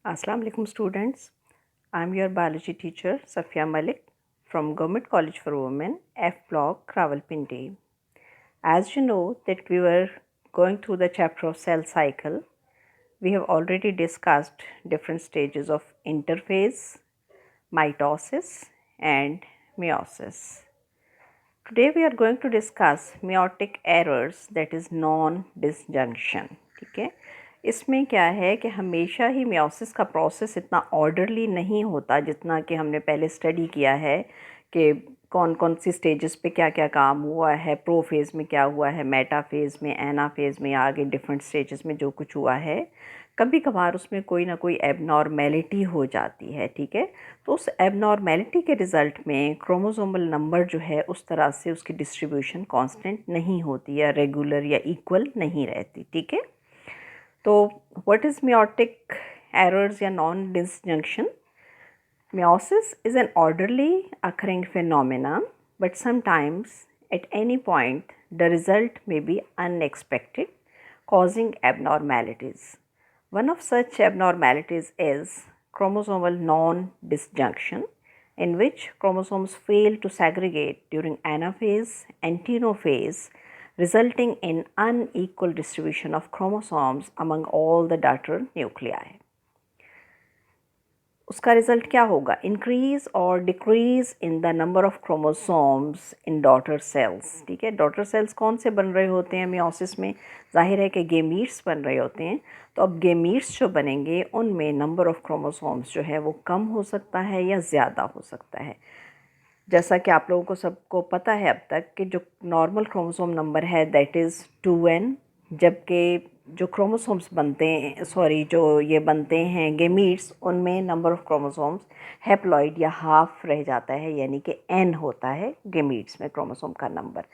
Assalamu alaikum students. I'm your biology teacher Safia Malik from Government College for Women, F Block, Rawalpindi. As you know that we were going through the chapter of cell cycle, we have already discussed different stages of interphase, mitosis and meiosis. Today we are going to discuss meiotic errors that is non-disjunction. ठीक है, इसमें क्या है कि हमेशा ही meiosis का process इतना orderly नहीं होता जितना कि हमने पहले स्टडी किया है कि कौन कौन सी स्टेजेस पे क्या क्या काम हुआ है, प्रोफेज़ में क्या हुआ है, मेटाफेज़ में, एनाफेज़ में, आगे डिफरेंट स्टेजेस में जो कुछ हुआ है, कभी कभार उसमें कोई ना कोई एबनॉर्मेलिटी हो जाती है। ठीक है, तो उस एबनॉर्मेलिटी के रिज़ल्ट में क्रोमोसोमल नंबर जो है उस तरह से उसकी डिस्ट्रीब्यूशन कांस्टेंट नहीं होती या रेगुलर या इक्वल नहीं रहती। ठीक है, तो व्हाट इज़ meiotic errors या non disjunction? Meiosis is an orderly occurring phenomena, but sometimes at any point the result may be unexpected, causing abnormalities. One of such abnormalities is chromosomal non-disjunction, in which chromosomes fail to segregate during anaphase and telophase, resulting in unequal distribution of chromosomes among all the daughter nuclei. उसका result क्या होगा? Increase और decrease in the number of chromosomes in daughter cells. ठीक है, daughter cells कौन से बन रहे होते हैं मियोसिस में? जाहिर है कि गेमीट्स बन रहे होते हैं। तो अब गेमीट्स जो बनेंगे उनमें नंबर ऑफ क्रोमोसोम्स जो है वो कम हो सकता है या ज़्यादा हो सकता है। जैसा कि आप लोगों को सबको पता है अब तक कि जो नॉर्मल क्रोमोसोम नंबर है दैट इज़ 2n, जबकि जो क्रोमोसोम्स बनते हैं जो ये बनते हैं गेमीट्स, उनमें नंबर ऑफ़ क्रोमोसोम्स हैप्लॉइड या हाफ रह जाता है, यानी कि n होता है गेमीट्स में क्रोमोसोम का नंबर।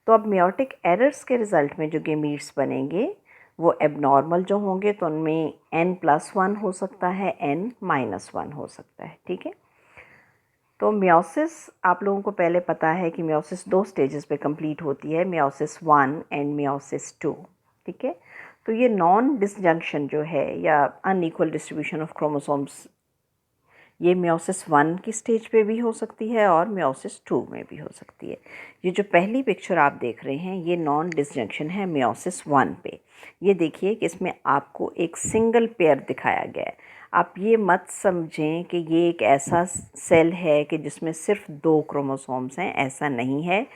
तो अब meiotic एरर्स के रिज़ल्ट में जो गेमीट्स बनेंगे वो एबनॉर्मल जो होंगे तो उनमें n+1 हो सकता है, n-1 हो सकता है। ठीक है, तो मियोसिस आप लोगों को पहले पता है कि मियोसिस 2 स्टेजेस पे कंप्लीट होती है, मियोसिस 1 एंड मियोसिस 2। ठीक है, तो ये नॉन डिसजंक्शन जो है या अनइक्वल डिस्ट्रीब्यूशन ऑफ क्रोमोसोम्स, ये मियोसिस 1 की स्टेज पे भी हो सकती है और मियोसिस 2 में भी हो सकती है। ये जो पहली पिक्चर आप देख रहे हैं ये नॉन डिसजंक्शन है मियोसिस 1 पे। ये देखिए कि इसमें आपको एक सिंगल पेयर दिखाया गया है। आप ये मत समझें कि ये एक ऐसा सेल है कि जिसमें सिर्फ 2 क्रोमोसोम्स हैं, ऐसा नहीं है।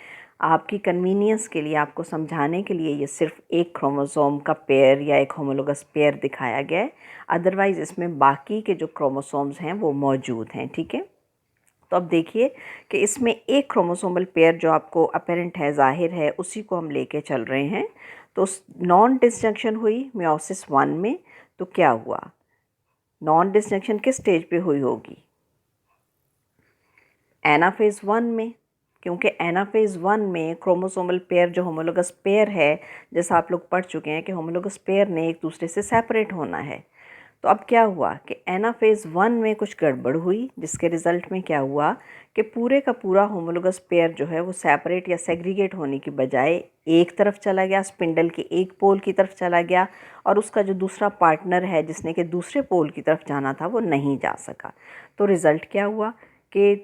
आपकी कन्वीनियंस के लिए, आपको समझाने के लिए ये सिर्फ एक क्रोमोसोम का पेयर या एक होमोलोगस पेयर दिखाया गया है, अदरवाइज़ इसमें बाकी के जो क्रोमोसोम्स हैं वो मौजूद हैं। ठीक है, तो अब देखिए कि इसमें एक क्रोमोसोमल पेयर जो आपको अपेरेंट है, ज़ाहिर है, उसी को हम लेके चल रहे हैं। तो नॉन डिसजंक्शन हुई मियोसिस 1 में, तो क्या हुआ? नॉन डिसजंक्शन किस स्टेज पे हुई होगी? एनाफेज़ 1 में, क्योंकि एनाफेज़ 1 में क्रोमोसोमल पेयर जो होमोलोगस पेयर है, जैसा आप लोग पढ़ चुके हैं कि होमोलोगस पेयर ने एक दूसरे से सेपरेट होना है। तो अब क्या हुआ कि एनाफेज़ 1 में कुछ गड़बड़ हुई, जिसके रिज़ल्ट में क्या हुआ कि पूरे का पूरा होमोलोगस पेयर जो है वो सेपरेट या सेग्रीगेट होने की बजाय एक तरफ चला गया, स्पिंडल के एक पोल की तरफ चला गया, और उसका जो दूसरा पार्टनर है जिसने कि दूसरे पोल की तरफ जाना था वो नहीं जा सका। तो रिज़ल्ट क्या हुआ कि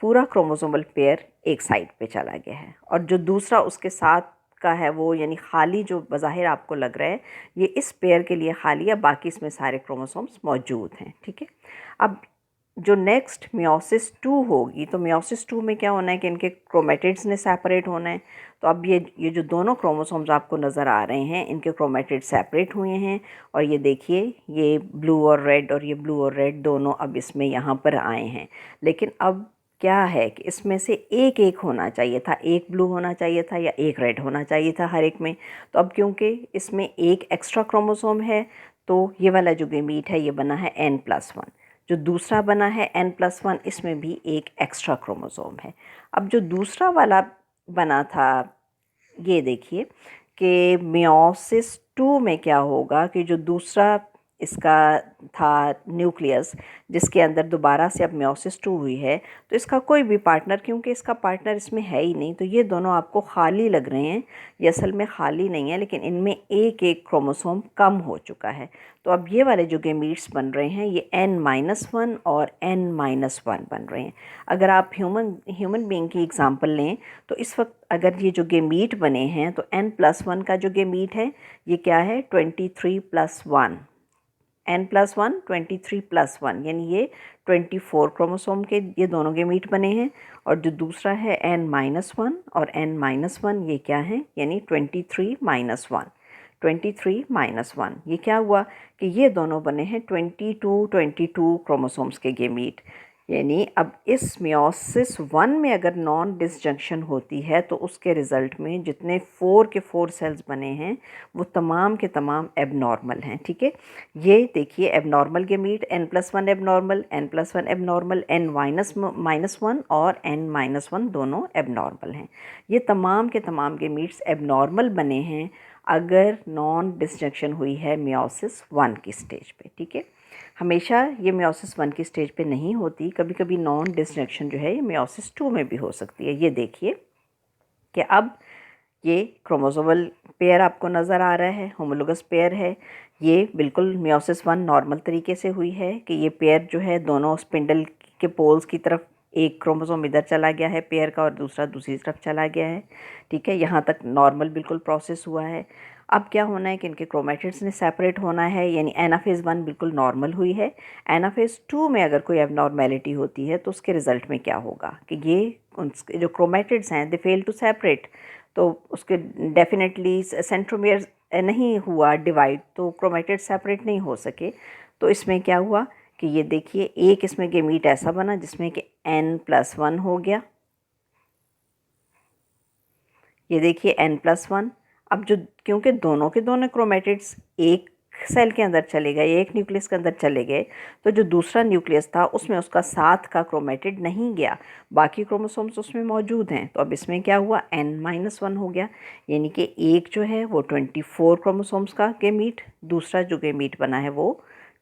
पूरा क्रोमोसोमल पेयर एक साइड पे चला गया है, और जो दूसरा उसके साथ का है वो, यानी खाली जो बज़ाहिर आपको लग रहा है ये इस पेयर के लिए खाली है, बाकी इसमें सारे क्रोमोसोम्स मौजूद हैं। ठीक है, अब जो नेक्स्ट मियोसिस 2 होगी, तो मियोसिस 2 में क्या होना है कि इनके क्रोमेटिड्स ने सेपरेट होना है। तो अब ये जो दोनों क्रोमोसोम्स आपको नज़र आ रहे हैं इनके क्रोमेटिड सेपरेट हुए हैं, और ये देखिए ये ब्लू और रेड और ये ब्लू और रेड दोनों अब इसमें यहाँ पर आए हैं। लेकिन अब क्या है कि इसमें से एक एक होना चाहिए था, एक ब्लू होना चाहिए था या एक रेड होना चाहिए था हर एक में। तो अब क्योंकि इसमें एक एक्स्ट्रा क्रोमोसोम है तो ये वाला जो गेमीट है ये बना है n+1, जो दूसरा बना है n+1, इसमें भी एक एक्स्ट्रा क्रोमोसोम है। अब जो दूसरा वाला बना था, ये देखिए कि मियोसिस 2 में क्या होगा कि जो दूसरा इसका था न्यूक्लियस जिसके अंदर दोबारा से अब मियोसिस 2 हुई है, तो इसका कोई भी पार्टनर, क्योंकि इसका पार्टनर इसमें है ही नहीं, तो ये दोनों आपको खाली लग रहे हैं। ये असल में खाली नहीं है, लेकिन इनमें एक एक क्रोमोसोम कम हो चुका है। तो अब ये वाले जो गेमीट्स बन रहे हैं ये n-1 और n-1 बन रहे हैं। अगर आप ह्यूमन बीइंग की एग्जांपल लें तो इस वक्त अगर ये जो गेमीट बने हैं तो n+1 का जो गेमीट है ये क्या है 23+1, n+1 23+1, यानी ये 24 क्रोमोसोम के ये दोनों गेमीट बने हैं। और जो दूसरा है n-1 और n-1 ये क्या है, यानी 23-1, 23-1। ये क्या हुआ कि ये दोनों बने हैं 22 क्रोमोसोम्स के गेमीट। यानी अब इस मियोसिस 1 में अगर नॉन डिसजंक्शन होती है तो उसके रिज़ल्ट में जितने 4 के 4 सेल्स बने हैं वो तमाम के तमाम एबनॉर्मल हैं। ठीक है, ये देखिए abnormal gamete n+1 abnormal, n+1 abnormal, n-1 और n-1 दोनों एबनॉर्मल हैं। ये तमाम के तमाम गेमीट्स एबनॉर्मल बने हैं अगर नॉन डिसजंक्शन हुई है मियोसिस 1 की स्टेज पे। ठीक है, हमेशा ये मियोसिस 1 की स्टेज पे नहीं होती, कभी कभी नॉन डिसजंक्शन जो है ये मियोसिस 2 में भी हो सकती है। ये देखिए कि अब ये क्रोमोसोमल पेयर आपको नज़र आ रहा है, होमोलोगस पेयर है। ये बिल्कुल मियोसिस 1 नॉर्मल तरीके से हुई है कि ये पेयर जो है दोनों स्पिंडल के पोल्स की तरफ, एक क्रोमोसोम इधर चला गया है पेयर का और दूसरा दूसरी तरफ चला गया है। ठीक है, यहाँ तक नॉर्मल बिल्कुल प्रोसेस हुआ है। अब क्या होना है कि इनके क्रोमेटिड्स ने सेपरेट होना है, यानी एनाफेज़ 1 बिल्कुल नॉर्मल हुई है। एनाफेज़ 2 में अगर कोई एबनॉर्मेलिटी होती है तो उसके रिज़ल्ट में क्या होगा कि ये उनके जो क्रोमेटिड्स हैं दे फेल टू सेपरेट, तो उसके डेफिनेटली सेंट्रोमियर नहीं हुआ डिवाइड, तो क्रोमेटिड सेपरेट नहीं हो सके। तो इसमें क्या हुआ कि ये देखिए एक इसमें गेमीट ऐसा बना जिसमें कि n+1 हो गया। ये देखिए n+1। अब जो क्योंकि दोनों के दोनों क्रोमेटिड्स एक सेल के अंदर चले गए, एक न्यूक्लियस के अंदर चले गए, तो जो दूसरा न्यूक्लियस था उसमें उसका साथ का क्रोमेटिड नहीं गया, बाकी क्रोमोसोम्स उसमें मौजूद हैं। तो अब इसमें क्या हुआ n-1 हो गया, यानी कि एक जो है वो 24 क्रोमोसोम्स का गेमीट, दूसरा जो गेमीट बना है वो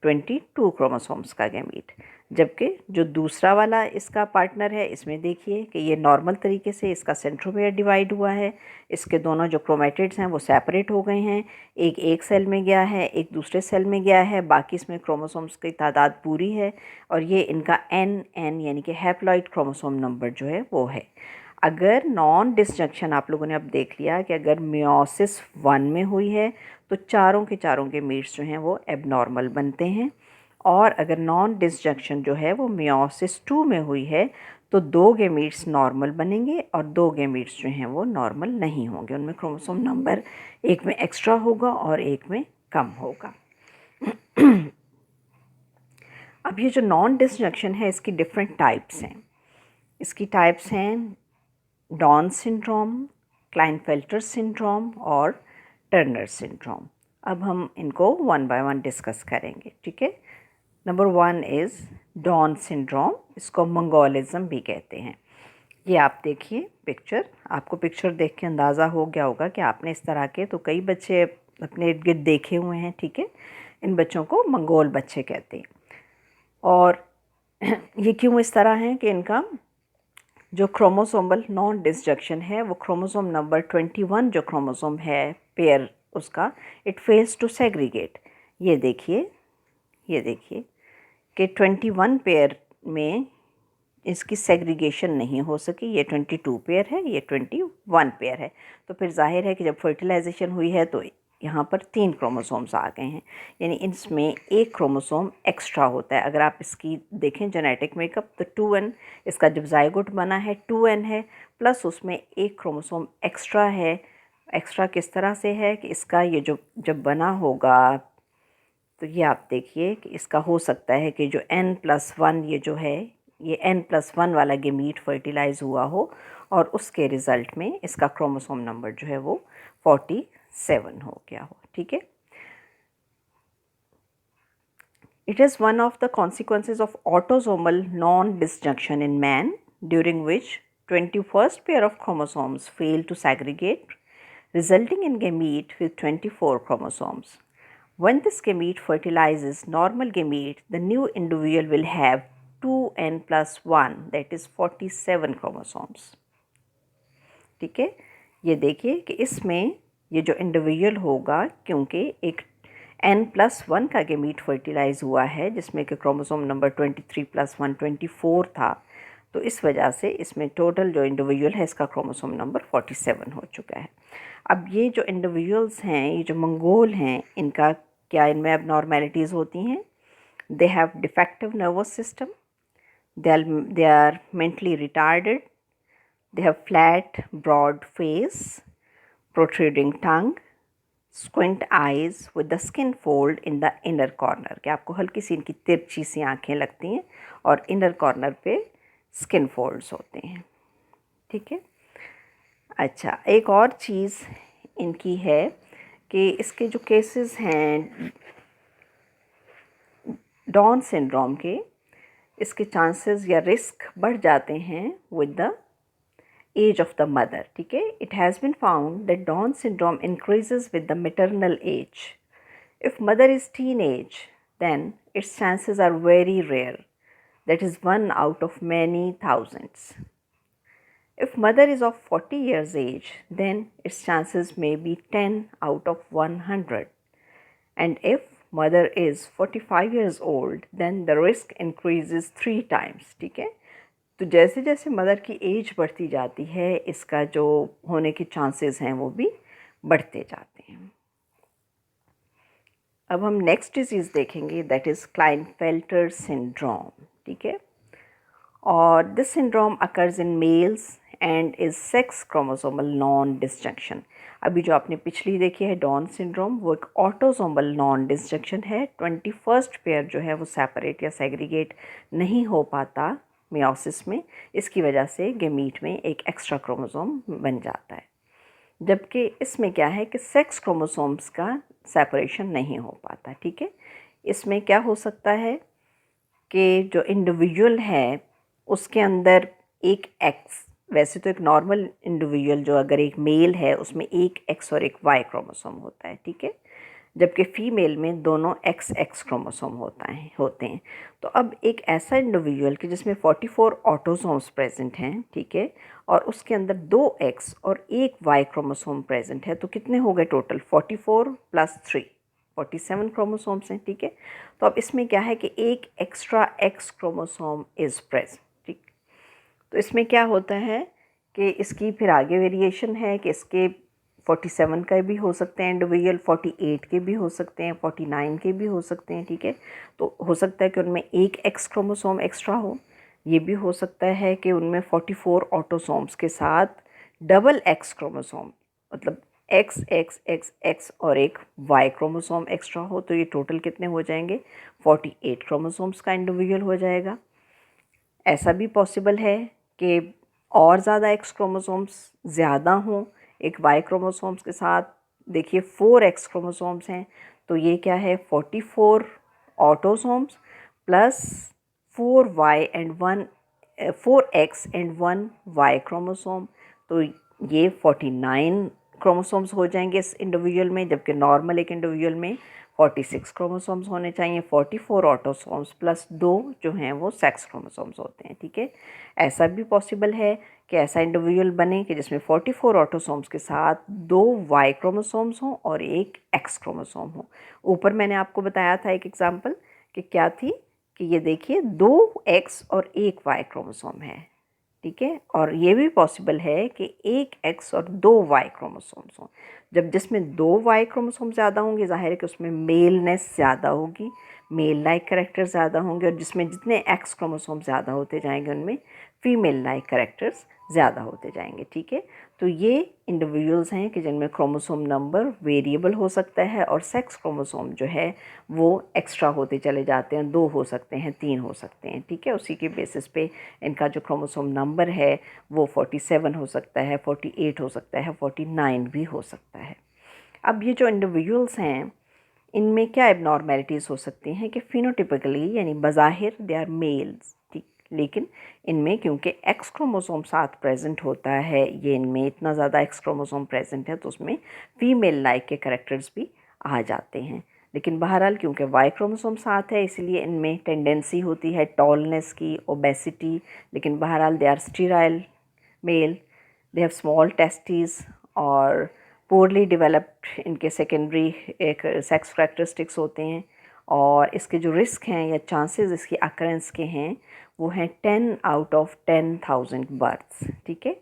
22 क्रोमोसोम्स का गेमीट। जबकि जो दूसरा वाला इसका पार्टनर है इसमें देखिए कि ये नॉर्मल तरीके से इसका सेंट्रोमियर डिवाइड हुआ है, इसके दोनों जो क्रोमेटिड्स हैं वो सेपरेट हो गए हैं, एक सेल में गया है, एक दूसरे सेल में गया है, बाकी इसमें क्रोमोसोम्स की तादाद पूरी है और ये इनका n यानी कि हैप्लॉइड क्रोमोसोम नंबर जो है वो है। अगर नॉन डिसजंक्शन आप लोगों ने अब देख लिया कि अगर मियोसिस 1 में हुई है तो चारों के चारों गेमीट्स जो हैं वो एबनॉर्मल बनते हैं, और अगर नॉन डिसजंक्शन जो है वो मियोसिस 2 में हुई है तो 2 गेमीट्स नॉर्मल बनेंगे और 2 गेमीट्स जो हैं वो नॉर्मल नहीं होंगे, उनमें क्रोमोसोम नंबर एक में एक्स्ट्रा होगा और एक में कम होगा। अब ये जो नॉन डिसजंक्शन है इसकी डिफरेंट टाइप्स हैं। इसकी टाइप्स हैं डॉन सिंड्रोम, क्लाइनफेल्टर सिंड्रोम और टर्नर सिंड्रोम। अब हम इनको वन बाय वन डिस्कस करेंगे। ठीक है, नंबर 1 इज़ डॉन सिंड्रोम, इसको मंगोलिज्म भी कहते हैं। ये आप देखिए पिक्चर, आपको पिक्चर देख के अंदाज़ा हो गया होगा कि आपने इस तरह के तो कई बच्चे अपने इर्द गिर्द देखे हुए हैं। ठीक है, इन बच्चों को मंगोल बच्चे कहते हैं। और ये क्यों इस तरह हैं कि इनका जो क्रोमोसोमल नॉन डिसजंक्शन है वो क्रोमोसोम नंबर 21 जो क्रोमोसोम है पेयर उसका, इट फेल्स टू सेग्रीगेट। ये देखिए कि 21 पेयर में इसकी सेग्रीगेशन नहीं हो सकी, ये 22 पेयर है, ये 21 पेयर है। तो फिर जाहिर है कि जब फर्टिलाइजेशन हुई है तो यहाँ पर 3 क्रोमोसोम्स आ गए हैं, यानी इसमें एक क्रोमोसोम एक्स्ट्रा होता है। अगर आप इसकी देखें जेनेटिक मेकअप तो 2n, इसका जब जायगोट बना है 2n है, प्लस उसमें एक क्रोमोसोम एक्स्ट्रा है। एक्स्ट्रा किस तरह से है कि इसका ये जो जब बना होगा तो ये आप देखिए कि इसका हो सकता है कि जो n+1 ये जो है ये n+1 वाला गेमीट फर्टिलाइज़ हुआ हो और उसके रिज़ल्ट में इसका क्रोमोसोम नंबर जो है वो 47 हो गया हो। ठीक है, it is one of the consequences of autosomal non-disjunction in man during which 21st pair of chromosomes fail to segregate, resulting in gamete with 24 chromosomes. When this gamete fertilizes normal gamete, the new individual will have 2n plus 1, that is 47 chromosomes. ठीक है, ये देखिए कि इसमें ये जो individual होगा, क्योंकि एक n+1 का गेमीट फर्टिलाइज हुआ है जिसमें कि क्रोमोसोम नंबर 23 + 1 24 था, तो इस वजह से इसमें टोटल जो इंडिविजुअल है इसका क्रोमोसोम नंबर 47 हो चुका है। अब ये जो इंडिविजुअल्स हैं, ये जो मंगोल हैं, इनका क्या इनमें abnormalities होती हैं? They have defective nervous system, they are mentally retarded, they have flat broad face, protruding tongue, squint eyes with the skin fold in the inner corner, कि आपको हल्की सी इनकी तिरछी सी आँखें लगती हैं और inner corner पे skin folds होते हैं। ठीक है, अच्छा, एक और चीज़ इनकी है कि इसके जो केसेस हैं डाउन सिंड्रोम के, इसके चांसेस या रिस्क बढ़ जाते हैं with the age of the mother. ठीक है, it has been found that Down syndrome increases with the maternal age. If mother is teenage, then its chances are very rare, that is 1 out of many thousands. If mother is of 40 years age, then its chances may be 10 out of 100. And if mother is 45 years old, then the risk increases 3 times. ठीक है, तो जैसे जैसे mother की as बढ़ती जाती है, इसका जो होने के चांसेस हैं वो भी बढ़ते जाते हैं। अब हम नेक्स्ट डिजीज़ देखेंगे, दैट इज़ क्लाइनफेल्टर सिंड्रोम। ठीक है, और this syndrome occurs in males and is sex chromosomal non disjunction. अभी जो आपने पिछली देखी है डाउन सिंड्रोम, वो एक ऑटोसोमल नॉन डिसजंक्शन है। 21st पेयर जो है वो सेपरेट या सेग्रीगेट नहीं हो पाता मियोसिस में, इसकी वजह से गेमीट में एक एक्स्ट्रा क्रोमोसोम बन जाता है। जबकि इसमें क्या है कि सेक्स क्रोमोसोम्स का सेपरेशन नहीं हो पाता। ठीक है, इसमें क्या हो सकता है कि जो इंडिविजुअल है उसके अंदर एक एक्स, वैसे तो एक नॉर्मल इंडिविजुअल जो अगर एक मेल है उसमें एक एक्स और एक वाई क्रोमोसोम होता है। ठीक है, जबकि फ़ीमेल में दोनों एक्स क्रोमोसोम होते हैं। तो अब एक ऐसा इंडिविजुअल कि जिसमें 44 ऑटोसोम्स प्रेजेंट हैं, ठीक है, और उसके अंदर 2 एक्स और एक वाई क्रोमोसोम प्रेजेंट है, तो कितने हो गए टोटल? 44 + 3 47 क्रोमोसोम्स हैं। ठीक है, तो अब इसमें क्या है कि एक extra x chromosome is present. ठीक, तो इसमें क्या होता है कि इसकी फिर आगे वेरिएशन है कि इसके 47 का भी हो सकते हैं इंडिविजुअल, 48 के भी हो सकते हैं, 49 के भी हो सकते हैं। ठीक है, तो हो सकता है कि उनमें एक एक्स क्रोमोसोम एक्स्ट्रा हो, ये भी हो सकता है कि उनमें 44 ऑटोसोम्स के साथ डबल एक्स क्रोमोसोम, मतलब एक्स एक्स एक्स एक्स और एक वाई क्रोमोसोम एक्स्ट्रा हो, तो ये टोटल कितने हो जाएंगे? 48 क्रोमोसोम्स का इंडिविजुअल हो जाएगा। ऐसा भी पॉसिबल है कि और ज़्यादा एक्स क्रोमोसोम्स ज़्यादा हों, एक वाई क्रोमोसोम्स के साथ देखिए 4 एक्स क्रोमोसोम्स हैं, तो ये क्या है 44 autosomes plus 4 X and 1 Y chromosome, तो ये 49 क्रोमोसोम्स हो जाएंगे इस इंडिविजुअल में, जबकि नॉर्मल एक इंडिविजुअल में 46 क्रोमोसोम्स होने चाहिए। 44 ऑटोसोम्स प्लस 2 जो हैं वो सेक्स क्रोमोसोम्स होते हैं। ठीक है, ऐसा भी पॉसिबल है कि ऐसा इंडिविजुअल बने कि जिसमें 44 ऑटोसोम्स के साथ 2 वाई क्रोमोसोम्स हों और एक एक्स क्रोमोसोम हो। ऊपर मैंने आपको बताया था एक एग्जांपल कि क्या थी कि ये देखिए 2 एक्स और एक वाई क्रोमोसोम है। ठीक है, और ये भी पॉसिबल है कि एक एक्स और 2 वाई क्रोमोसोम्स हों। जब जिसमें 2 वाई क्रोमोसोम ज़्यादा होंगे, जाहिर है कि उसमें मेलनेस ज़्यादा होगी, मेल लाइक कैरेक्टर ज़्यादा होंगे, और जिसमें जितने एक्स क्रोमोसोम ज़्यादा होते जाएंगे उनमें फीमेल लाइक कैरेक्टर्स ज़्यादा होते जाएंगे। ठीक है, तो ये इंडिविजुअल्स हैं कि जिनमें क्रोमोसोम नंबर वेरिएबल हो सकता है और सेक्स क्रोमोसोम जो है वो एक्स्ट्रा होते चले जाते हैं, 2 हो सकते हैं, 3 हो सकते हैं। ठीक है, उसी के बेसिस पे इनका जो क्रोमोसोम नंबर है वो 47 हो सकता है, 48 हो सकता है, 49 भी हो सकता है। अब ये जो इंडिविजुअल्स हैं इनमें क्या एबनॉर्मेलिटीज़ हो सकती हैं कि फिनोटिपिकली यानी बज़ाहिर दे आर मेल्स, ठीक, लेकिन इनमें क्योंकि एक्स क्रोमोसोम साथ प्रेजेंट होता है, ये इनमें इतना ज़्यादा एक्स क्रोमोसोम प्रेजेंट है, तो उसमें फीमेल लाइक के कैरेक्टर्स भी आ जाते हैं। लेकिन बहरहाल क्योंकि वाई क्रोमोसोम साथ है इसलिए इनमें टेंडेंसी होती है टॉलनेस की, ओबेसिटी, लेकिन बहरहाल they are sterile male, they have small testis और पोरली डेवलप्ड इनके सेकेंडरी एक सेक्स करेक्टरिस्टिक्स होते हैं। और इसके जो रिस्क हैं या चांसेस इसकी अकरेंस के हैं वो हैं 10 आउट ऑफ 10,000 बर्थ्स। ठीक है,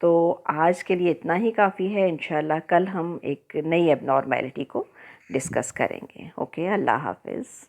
तो आज के लिए इतना ही काफ़ी है। इंशाल्लाह कल हम एक नई एबनॉर्मेलिटी को डिस्कस करेंगे। ओके, अल्लाह हाफिज़।